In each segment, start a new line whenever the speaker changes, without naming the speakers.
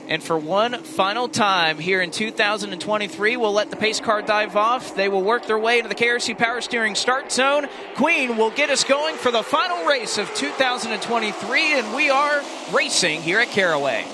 And for one final time here in 2023, we'll let the pace car dive off. They will work their way into the KRC Power Steering start zone. Queen will get us going for the final race of 2023, and we are racing here at Caraway.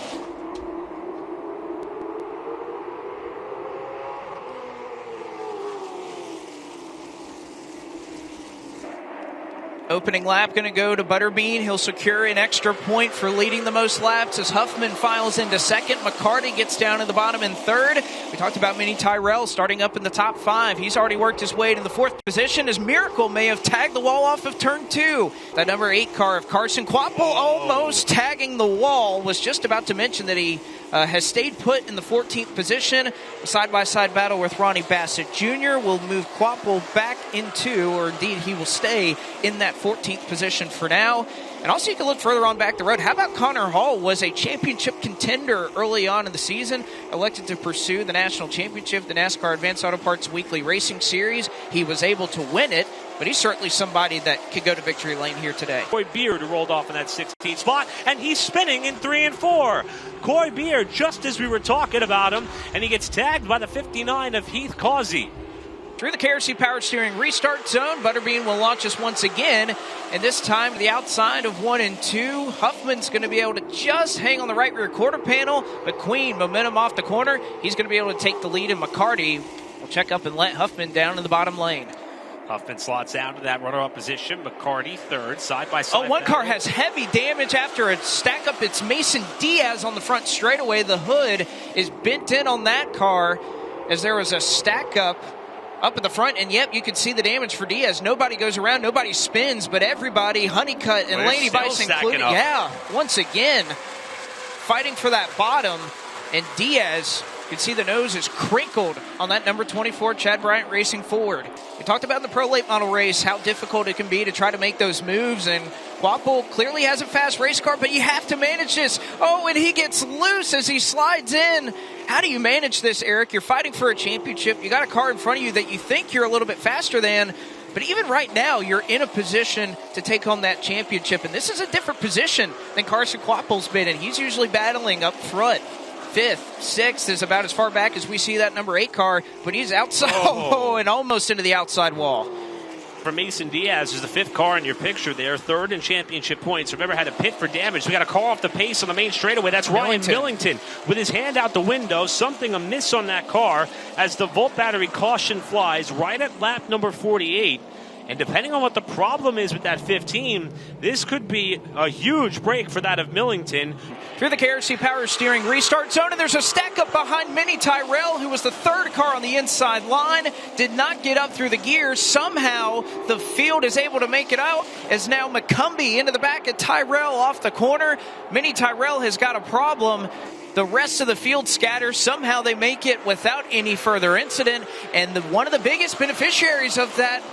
Opening lap going to go to Butterbean. He'll secure an extra point for leading the most laps as Huffman files into second. McCarty gets down in the bottom in third. We talked about Mini Tyrell starting up in the top 5. He's already worked his way to the 4th position as Miracle may have tagged the wall off of turn 2. That number 8 car of Carson Quapple almost tagging the wall. Was just about to mention that he has stayed put in the 14th position. A side-by-side battle with Ronnie Bassett Jr. will move Quapple back into, or indeed he will stay in that 14th position for now. And also you can look further on back the road. How about Connor Hall? Was a championship contender early on in the season, elected to pursue the national championship, the NASCAR Advanced Auto Parts Weekly Racing Series. He was able to win it, but he's certainly somebody that could go to victory lane here today.
Coy Beard rolled off in that 16th spot, and he's spinning in 3 and 4. Coy Beard, just as we were talking about him, and he gets tagged by the 59 of Heath Causey.
Through the KRC Power Steering restart zone, Butterbean will launch us once again, and this time to the outside of 1 and 2. Huffman's going to be able to just hang on the right rear quarter panel, but Queen, momentum off the corner, he's going to be able to take the lead, and McCarty will check up and let Huffman down in the bottom lane.
Huffman slots down to that runner-up position. McCarty third, side-by-side.
Oh, one car has heavy damage after a stack-up. It's Mason Diaz on the front straightaway. The hood is bent in on that car as there was a stack-up up at the front, and yep, you can see the damage for Diaz. Nobody goes around, nobody spins, but everybody, Honeycutt and Lady Bison included. Yeah, once again, fighting for that bottom, and Diaz, you can see the nose is crinkled on that number 24 Chad Bryant Racing Ford. We talked about in the Pro Late Model race how difficult it can be to try to make those moves, and Quapple clearly has a fast race car, but you have to manage this. Oh, and he gets loose as he slides in. How do you manage this, Eric? You're fighting for a championship. You got a car in front of you that you think you're a little bit faster than, but even right now, you're in a position to take home that championship, and this is a different position than Carson Quapple's been in. He's usually battling up front. 5th, 6th is about as far back as we see that number 8 car, but he's outside and almost into the outside wall.
For Mason Diaz is the 5th car in your picture there, 3rd in championship points. Remember, had a pit for damage. We got a car off the pace on the main straightaway. That's Ryan Millington with his hand out the window. Something amiss on that car as the Volt battery caution flies right at lap number 48. And depending on what the problem is with that 15, this could be a huge break for that of Millington.
Through the KRC Power Steering restart zone, and there's a stack up behind Mini Tyrell, who was the 3rd car on the inside line, did not get up through the gears. Somehow the field is able to make it out as now McCumbee into the back of Tyrell off the corner. Mini Tyrell has got a problem. The rest of the field scatters. Somehow they make it without any further incident, and one of the biggest beneficiaries of that,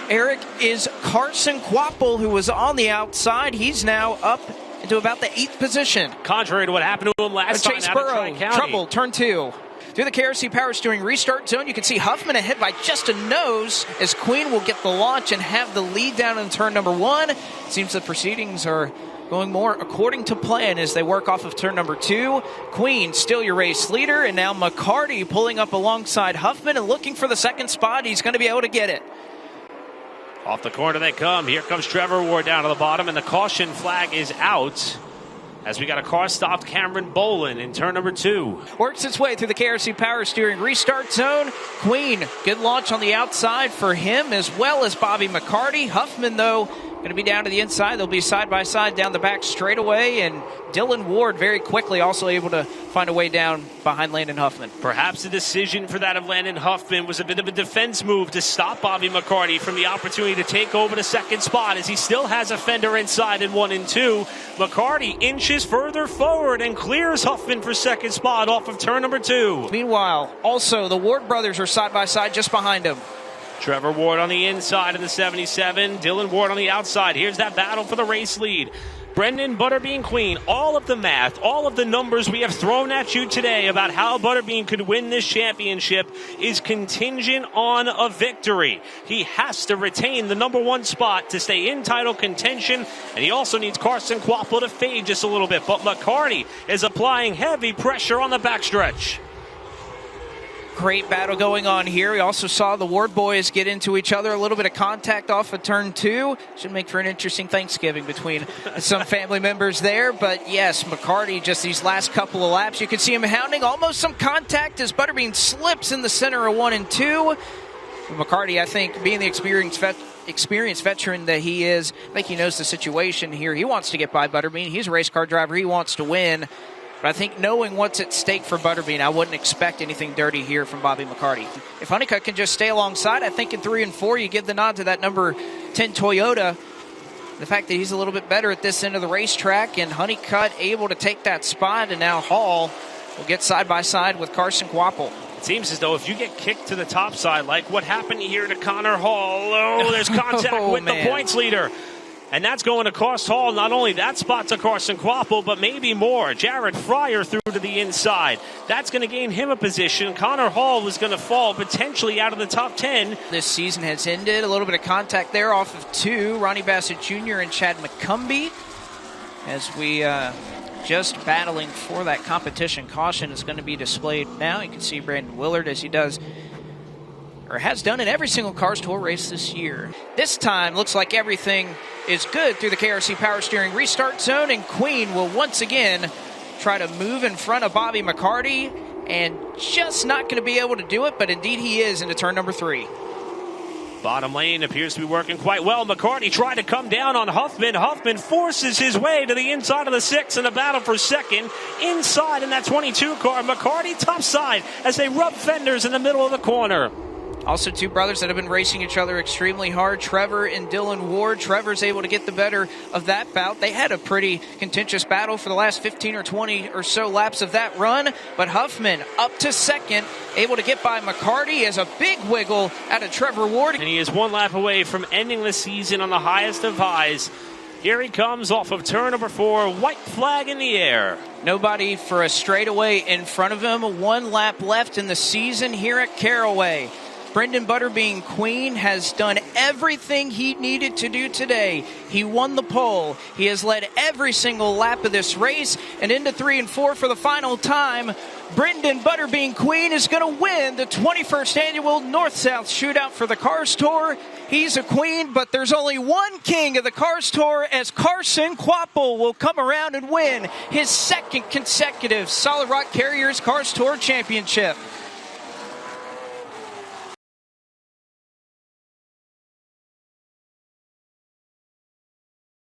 Eric, is Carson Quapple, who was on the outside. He's now up into about the 8th position.
Contrary to what happened to him last time.
Chase Burrow, trouble, turn 2. Through the KRC Power Steering restart zone, you can see Huffman ahead by just a nose as Queen will get the launch and have the lead down in turn number 1. Seems the proceedings are going more according to plan as they work off of turn number 2. Queen still your race leader, and now McCarty pulling up alongside Huffman and looking for the 2nd spot. He's going to be able to get it.
Off the corner they come. Here comes Trevor Ward down to the bottom, and the caution flag is out as we got a car stopped. Cameron Bolin in turn number 2.
Works its way through the KRC Power Steering restart zone. Queen, good launch on the outside for him as well as Bobby McCarty. Huffman, though, going to be down to the inside. They'll be side-by-side down the back straightaway, and Dylan Ward very quickly also able to find a way down behind Landon Huffman.
Perhaps the decision for that of Landon Huffman was a bit of a defense move to stop Bobby McCarty from the opportunity to take over the 2nd spot as he still has a fender inside in 1 and 2. McCarty inches further forward and clears Huffman for 2nd spot off of turn number 2.
Meanwhile, also the Ward brothers are side-by-side just behind him.
Trevor Ward on the inside of the 77, Dylan Ward on the outside. Here's that battle for the race lead. Brendan Butterbean Queen, all of the math, all of the numbers we have thrown at you today about how Butterbean could win this championship is contingent on a victory. He has to retain the number 1 spot to stay in title contention, and he also needs Carson Kvapil to fade just a little bit. But McCarty is applying heavy pressure on the backstretch.
Great battle going on here. We also saw the Ward boys get into each other. A little bit of contact off of turn 2. Should make for an interesting Thanksgiving between some family members there. But yes, McCarty, just these last couple of laps, you can see him hounding. Almost some contact as Butterbean slips in the center of 1 and 2. McCarty, I think, being the experienced veteran that he is, I think he knows the situation here. He wants to get by Butterbean. He's a race car driver. He wants to win. But I think knowing what's at stake for Butterbean, I wouldn't expect anything dirty here from Bobby McCarty. If Honeycutt can just stay alongside, I think in 3 and 4 you give the nod to that number 10 Toyota. The fact that he's a little bit better at this end of the racetrack, and Honeycutt able to take that spot, and now Hall will get side by side with Carson Kvapil.
It seems as though if you get kicked to the top side, like what happened here to Connor Hall, oh, there's contact with the points leader. And that's going to cost Hall not only that spot to Carson Kvapil, but maybe more. Jared Fryer through to the inside. That's going to gain him a position. Connor Hall was going to fall potentially out of the top 10.
This season has ended. A little bit of contact there off of 2. Ronnie Bassett Jr. and Chad McCumbee. As we just battling for that competition caution is going to be displayed now. You can see Brandon Willard as he does, or has done in every single Cars Tour race this year. This time, looks like everything is good through the KRC Power Steering restart zone, and Queen will once again try to move in front of Bobby McCarty, and just not going to be able to do it, but indeed he is into turn number 3.
Bottom lane appears to be working quite well. McCarty tried to come down on Huffman. Huffman forces his way to the inside of the 6 in the battle for second. Inside in that 22 car, McCarty topside as they rub fenders in the middle of the corner.
Also 2 brothers that have been racing each other extremely hard, Trevor and Dylan Ward. Trevor's able to get the better of that bout. They had a pretty contentious battle for the last 15 or 20 or so laps of that run, but Huffman up to second, able to get by McCarty as a big wiggle out of Trevor Ward.
And he is 1 lap away from ending the season on the highest of highs. Here he comes off of turn number 4, white flag in the air.
Nobody for a straightaway in front of him. 1 lap left in the season here at Caraway. Brendan Butterbean Queen has done everything he needed to do today. He won the pole. He has led every single lap of this race, and into 3 and 4 for the final time. Brendan Butterbean Queen is going to win the 21st annual North-South Shootout for the Cars Tour. He's a queen, but there's only one king of the Cars Tour, as Carson Kvapil will come around and win his 2nd consecutive Solid Rock Carriers Cars Tour Championship.